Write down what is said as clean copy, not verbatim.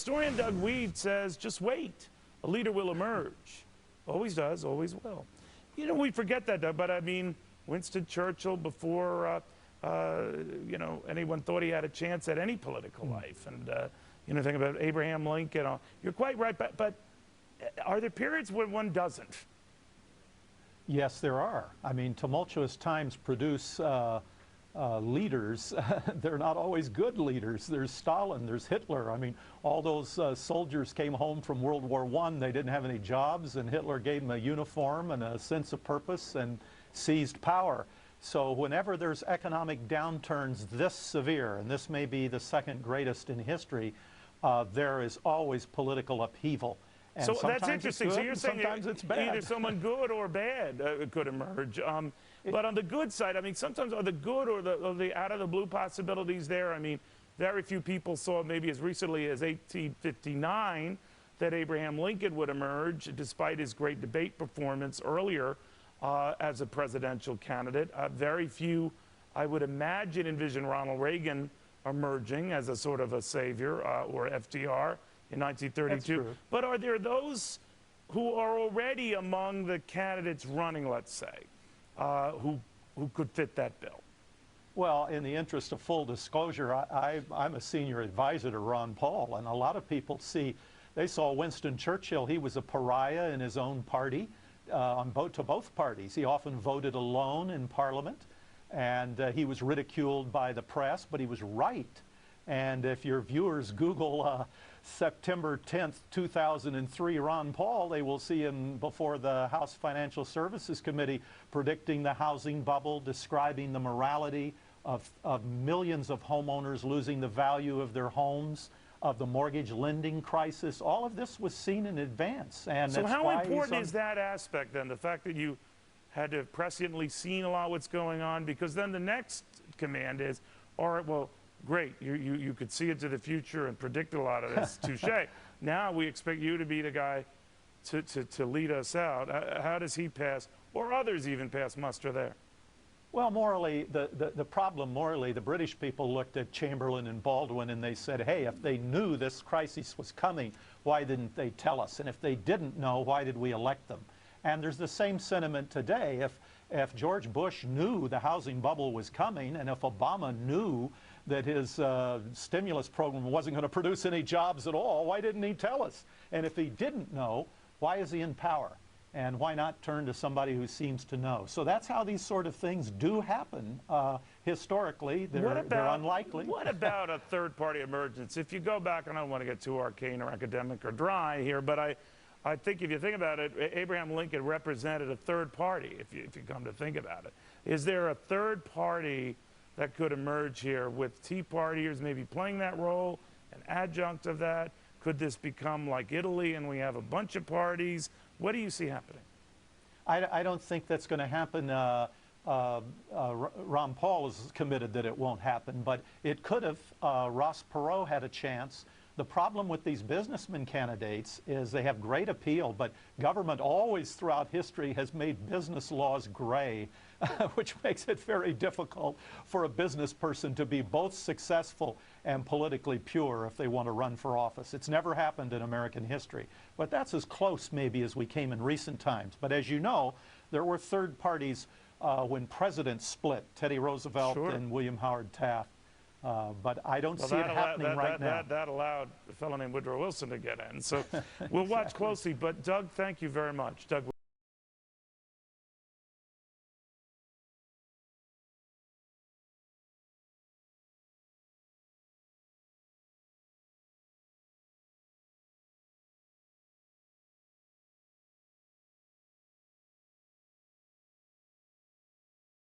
historian Doug Weed says, just wait. A leader will emerge. Always does, always will. You know, we forget that, Doug, but I mean, Winston Churchill, before, you know, anyone thought he had a chance at any political life. And, you know, think about Abraham Lincoln. You're quite right, but are there periods when one doesn't? Yes, there are. I mean, tumultuous times produce leaders. They're not always good leaders. There's Stalin, there's Hitler. I mean, all those soldiers came home from World War I. They didn't have any jobs, and Hitler gave them a uniform and a sense of purpose and seized power. So whenever there's economic downturns this severe, and this may be the second greatest in history, there is always political upheaval. And so that's interesting. So you're saying sometimes it's bad. Either someone good or bad could emerge. But on the good side, I mean, sometimes are the good or the out of the blue possibilities there? I mean, very few people saw maybe as recently as 1859 that Abraham Lincoln would emerge, despite his great debate performance earlier as a presidential candidate. Very few, I would imagine, envision Ronald Reagan emerging as a sort of a savior, or FDR. In 1932. But are there those who are already among the candidates running, let's say, who could fit that bill? Well, in the interest of full disclosure, I'm a senior advisor to Ron Paul, and a lot of people they saw Winston Churchill. He was a pariah in his own party, to both parties. He often voted alone in Parliament, and he was ridiculed by the press, but he was right. And if your viewers Google September 10th, 2003, Ron Paul, they will see him before the House Financial Services Committee predicting the housing bubble, describing the morality of millions of homeowners losing the value of their homes, of the mortgage lending crisis. All of this was seen in advance. And so how important is that aspect then, the fact that you had to have presciently seen a lot of what's going on? Because then the next command is, all right, well, great, you could see into the future and predict a lot of this, touche. Now we expect you to be the guy to lead us out. How does he pass, or others even pass muster there? Well, morally, the problem morally, the British people looked at Chamberlain and Baldwin and they said, hey, if they knew this crisis was coming, why didn't they tell us? And if they didn't know, why did we elect them? And there's the same sentiment today. If George Bush knew the housing bubble was coming, and if Obama knew that his stimulus program wasn't going to produce any jobs at all, why didn't he tell us? And if he didn't know, why is he in power? And why not turn to somebody who seems to know? So that's how these sort of things do happen. Historically, they're unlikely. What about a third-party emergence? If you go back, and I don't want to get too arcane or academic or dry here, but I think if you think about it, Abraham Lincoln represented a third party, if you come to think about it. Is there a third party that could emerge here with Tea Partiers maybe playing that role, an adjunct of that? Could this become like Italy and we have a bunch of parties? What do you see happening? I don't think that's going to happen. Ron Paul is committed that it won't happen, but it could have. Ross Perot had a chance. The problem with these businessman candidates is they have great appeal, but government always throughout history has made business laws gray, which makes it very difficult for a business person to be both successful and politically pure if they want to run for office. It's never happened in American history, but that's as close maybe as we came in recent times. But as you know, there were third parties when presidents split, Teddy Roosevelt and William Howard Taft. But I don't see it happening right now. That allowed a fellow named Woodrow Wilson to get in. So we'll watch closely. But Doug, thank you very much. Doug.